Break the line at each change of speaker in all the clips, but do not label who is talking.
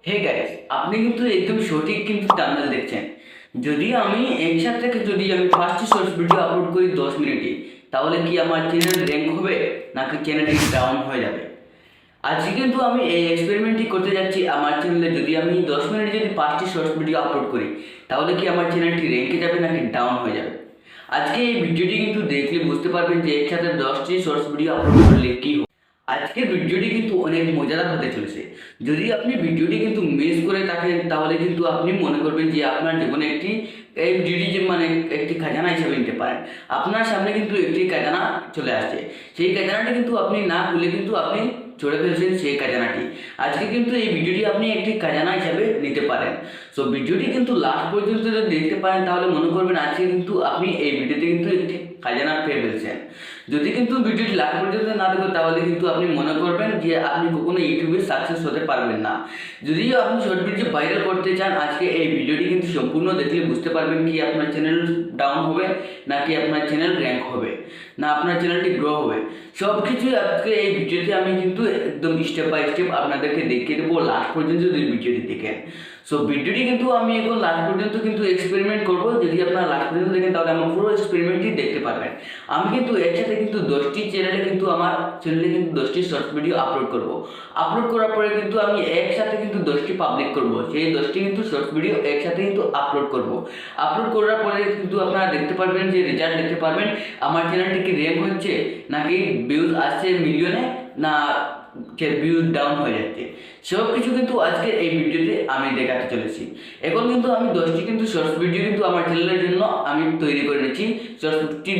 Hey guys, আপনি কিন্তু একদম সঠিক কিন্তু টার্মিনাল দেখছেন। যদি আমি একসাথে যদি আমি ফার্স্ট শর্টস ভিডিও আপলোড করি 10 মিনিটে, তাহলে কি আমার চ্যানেল র্যাঙ্ক হবে নাকি চ্যানেলটি ডাউন হয়ে যাবে? আজকে কিন্তু আমি এই এক্সপেরিমেন্টই করতে যাচ্ছি। আমার চ্যানেলে যদি আমি 10 মিনিটে যদি 5টি শর্টস ভিডিও আপলোড করি, তাহলে কি আমার চ্যানেলটি র্যাঙ্কে যাবে নাকি ডাউন হয়ে যাবে? আজকে এই ভিডিওটি কিন্তু দেখলে বুঝতে পারবেন যে একসাথে 10টি শর্টস ভিডিও আপলোড করলে কি হবে। আজকের ভিডিওটি কিন্তু অনেক মজাদার হতে চলেছে। যদি আপনি ভিডিওটি কিন্তু মিস করে থাকেন, তাহলে কিন্তু আপনি মনে করবেন যে আপনার জীবনে একটি এই ভিডিওটি যে মানে একটি খাজানা হিসেবে নিতে পারেন। আপনার সামনে কিন্তু একটি খাজানা চলে আসছে, সেই খাজানাটি কিন্তু আপনি না খুলে কিন্তু আপনি চড়ে ফেলছেন সেই খাজানাটি। আজকে কিন্তু এই ভিডিওটি আপনি একটি খাজানা হিসাবে নিতে পারেন। সো ভিডিওটি কিন্তু লাস্ট পর্যন্ত যদি দেখতে পারেন, তাহলে মনে করবেন আজকে কিন্তু আপনি এই ভিডিওতে কিন্তু একটি খাজানা পেয়ে ফেলছেন। যদি কিন্তু ভিডিওটি লাস্ট পর্যন্ত না দেখেন, তাহলে কিন্তু আপনি মনে করবেন যে আপনি কখনো ইউটিউবে সাকসেস হতে পারবেন না। যদিও আপনি শর্ট ভিডিও ভাইরাল করতে চান, আজকে এই ভিডিওটি কিন্তু সম্পূর্ণ দেখলে বুঝতে পারবেন কি আপনার চ্যানেল ডাউন হবে নাকি আপনার চ্যানেল র্যাঙ্ক হবে, না আপনার চ্যানেলটি গ্রো হবে। সব কিছুই আজকে এই ভিডিওতে আমি কিন্তু একদম স্টেপ বাই স্টেপ আপনাদেরকে দেখিয়ে দেবো, লাস্ট পর্যন্ত যদি ভিডিওটি দেখেন। সো ভিডিওটি কিন্তু আমি এখন লাস্ট পর্যন্ত কিন্তু এক্সপেরিমেন্ট করবো। যদি আপনারা লাস্ট পর্যন্ত দেখেন, তাহলে আমার পুরো এক্সপেরিমেন্টটি দেখতে পারবেন। আমি কিন্তু একসাথে কিন্তু 10টি চ্যানেলে কিন্তু আমার চ্যানেলে কিন্তু 10টি শর্ট ভিডিও আপলোড করব। আপলোড করার পরে কিন্তু আমি একসাথে কিন্তু 10টি পাবলিক করব। সেই 10টি কিন্তু শর্ট ভিডিও একসাথে কিন্তু আপলোড করব। আপলোড করার পরে কিন্তু আপনারা দেখতে পারবেন যে রেজাল্ট দেখতে পারবেন আমার চ্যানেলটি কি র্যাঙ্ক হচ্ছে নাকি ভিউজ আসছে মিলিয়নে, না ভিউজ ডাউন হয়ে যাচ্ছে। সব কিছু কিন্তু আজকে এই ভিডিওতে আমি দেখাতে চলেছি। এখন কিন্তু আমি 10টি কিন্তু শর্টস ভিডিও কিন্তু আমার চ্যানেলের জন্য আমি তৈরি করে নিচ্ছি।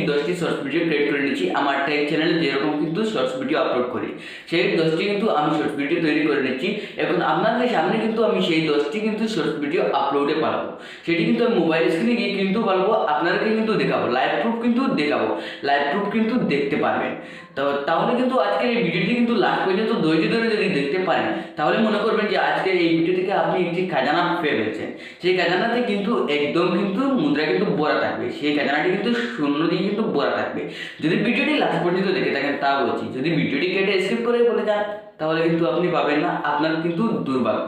10টি শর্টস ভিডিও ক্রিয়েট করে নিচ্ছি। আমার ট্যাগ চ্যানেলে যেরকম কিন্তু শর্টস ভিডিও আপলোড করি, সেই 10টি কিন্তু আমি শর্টস ভিডিও তৈরি করে নিচ্ছি। এখন আপনাদের সামনে কিন্তু আমি সেই 10টি কিন্তু শর্টস ভিডিও আপলোডে পাঠাবো। সেটি কিন্তু আমি মোবাইল স্ক্রিনে গিয়ে কিন্তু পারবো, আপনাদেরকে কিন্তু দেখাবো, লাইভ প্রুফ কিন্তু দেখাবো, লাইভ প্রুফ কিন্তু দেখতে পারবেন। তো তাহলে কিন্তু আজকের এই ভিডিওটি কিন্তু লাস্ট পর্যন্ত ধৈর্য ধরে যদি দেখতে পারেন, তাহলে মনে করবেন যে আজকের এই ভিডিও থেকে আপনি একটি খাজানা পেয়ে ফেলছেন। সেই খাজানাতে কিন্তু একদম কিন্তু মুদ্রা কিন্তু ভরা থাকবে, সেই খাজানাটি কিন্তু শূন্য দিয়ে কিন্তু ভরা থাকবে। যদি ভিডিওটি লাস্ট পর্যন্ত দেখে থাকেন তা বলছি, যদি ভিডিওটি কেটে স্কিপ করে বলে যান, তাহলে কিন্তু আপনি পাবেন না, আপনার কিন্তু দুর্ভাগ্য।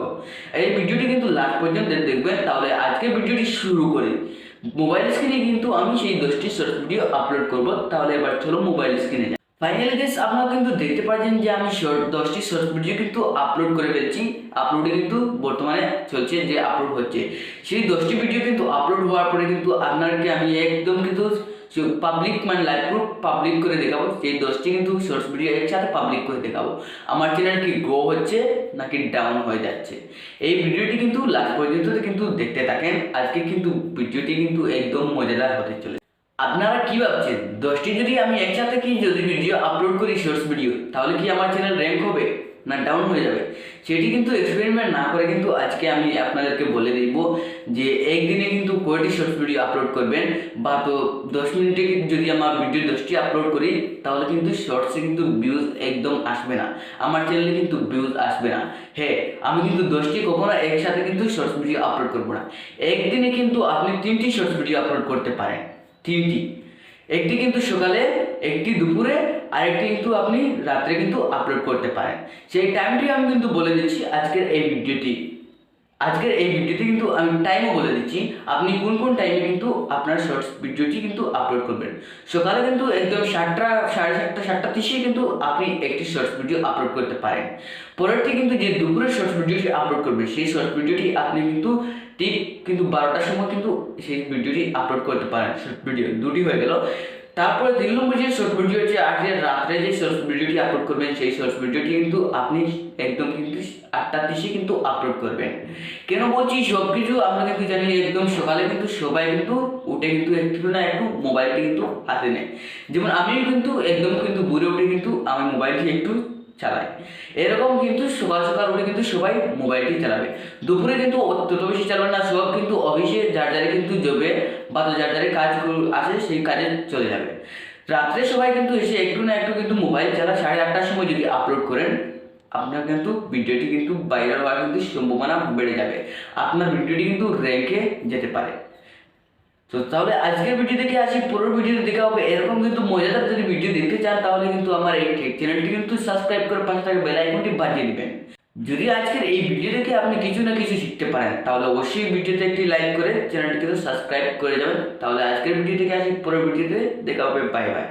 এই ভিডিওটি কিন্তু লাস্ট পর্যন্ত দেখবেন। তাহলে আজকে ভিডিওটি শুরু করি। মোবাইল স্ক্রিনে কিন্তু আমি সেই 10টি শর্ট ভিডিও আপলোড করব। তাহলে এবার চলো মোবাইল স্ক্রিনে যাই। ফাইনালি গাইস, আপনারা কিন্তু দেখতে পাচ্ছেন যে আমি 10টি শর্ট ভিডিও কিন্তু আপলোড করে ফেলছি। আপলোডে কিন্তু বর্তমানে চলছে, যে আপলোড হচ্ছে। সেই 10টি ভিডিও কিন্তু আপলোড হওয়ার পরে কিন্তু আপনাদেরকে আমি একদম কিন্তু পাবলিক মানে লাইভ প্রুফ পাবলিক করে দেখাবো। সেই 10টি কিন্তু শর্টস ভিডিও একসাথে পাবলিক করে দেখাবো আমার চ্যানেল কি গ্রো হচ্ছে নাকি ডাউন হয়ে যাচ্ছে। এই ভিডিওটি কিন্তু লাস্ট পর্যন্ত কিন্তু দেখতে থাকেন। আজকে কিন্তু ভিডিওটি কিন্তু একদম মজাদার হতে চলে। আপনারা কি ভাবছেন, 10টি যদি আমি একসাথে কি যদি ভিডিও আপলোড করি শর্টস ভিডিও, তাহলে কি আমার চ্যানেল র্যাঙ্ক হবে না ডাউন হয়ে যাবে? সেটি কিন্তু এক্সপেরিমেন্ট না করে কিন্তু আজকে আমি আপনাদেরকে বলে দিব যে একদিনে কিন্তু কয়টি শর্টস ভিডিও আপলোড করবেন। বা তো 10 মিনিটে যদি আমার ভিডিও 10টি আপলোড করি, তাহলে কিন্তু শর্টসে কিন্তু ভিউজ একদম আসবে না, আমার চ্যানেলে কিন্তু ভিউজ আসবে না। হ্যাঁ, আমি কিন্তু 10টি কখনো একসাথে কিন্তু শর্টস ভিডিও আপলোড করবো না। একদিনে কিন্তু আপনি 3টি শর্টস ভিডিও আপলোড করতে পারেন। 3টি, একটি কিন্তু সকালে, একটি দুপুরে, আর একটি কিন্তু আপনি রাত্রে কিন্তু আপলোড করতে পারেন। সেই টাইমটি আমি কিন্তু বলে দিচ্ছি আজকের এই ভিডিওতে কিন্তু আমি টাইমও বলে দিচ্ছি, আপনি কোন কোন টাইমে কিন্তু আপনার শর্টস ভিডিওটি কিন্তু আপলোড করবেন। সকালে কিন্তু একদম 7টা, 7:30, 7:30 কিন্তু আপনি একটি শর্টস ভিডিও আপলোড করতে পারেন। পরেরটি কিন্তু যে দুপুরের শর্টস ভিডিওটি আপলোড করবেন, সেই শর্টস ভিডিওটি আপনি কিন্তু ঠিক কিন্তু 12টার সময় কিন্তু সেই ভিডিওটি আপলোড করতে পারেন। শর্ট ভিডিও 2টি হয়ে গেল। তারপরে 3 নম্বর যে শর্ট ভিডিও হচ্ছে, আজকে রাত্রে যে শর্ট ভিডিওটি আপলোড করবেন, সেই শর্ট ভিডিওটি কিন্তু আপনি একদম কিন্তু 8:30 কিন্তু আপলোড করবেন। কেন বলছি, সব কিছু আমরা কিন্তু জানি একদম সকালে কিন্তু সবাই কিন্তু উঠে কিন্তু একটু না একটু মোবাইলটি কিন্তু হাতে নেয়। যেমন আমিও কিন্তু একদম কিন্তু ভোরে উঠে কিন্তু আমি মোবাইলটি একটু চালাই। এরকম কিন্তু সকাল সকাল উঠে কিন্তু সবাই মোবাইলটি চালাবে। দুপুরে কিন্তু তত বেশি চালাবে না, সব কিন্তু অফিসে যার যারে কিন্তু যাবে বা যার যারে কাজ আছে সেই কাজে চলে যাবে। রাত্রে সবাই কিন্তু এসে একটু না একটু কিন্তু মোবাইল চালা। 8:30টার সময় যদি আপলোড করেন, আপনার কিন্তু ভিডিওটি কিন্তু ভাইরাল হওয়ার কিন্তু সম্ভাবনা বেড়ে যাবে। আপনার ভিডিওটি কিন্তু র্যাঙ্কে যেতে পারে। তো তাহলে আজকের ভিডিও দেখে আসি, পুরো ভিডিও দেখা হবে এরকম কিন্তু মজাদার যদি ভিডিও দেখতে চান, তাহলে কিন্তু আমার এই চ্যানেলটি কিন্তু সাবস্ক্রাইব করে পাশে থাকা বেল আইকনটি বাজিয়ে দিবেন। যদি আজকের এই ভিডিও থেকে আপনি কিছু না কিছু শিখতে পারেন তাহলে অবশ্যই ভিডিওতে একটি লাইক করে চ্যানেলটিকে সাবস্ক্রাইব করে যাবেন। তাহলে আজকের ভিডিও থেকে আসি, পরের ভিডিওতে দেখা হবে। Bye bye.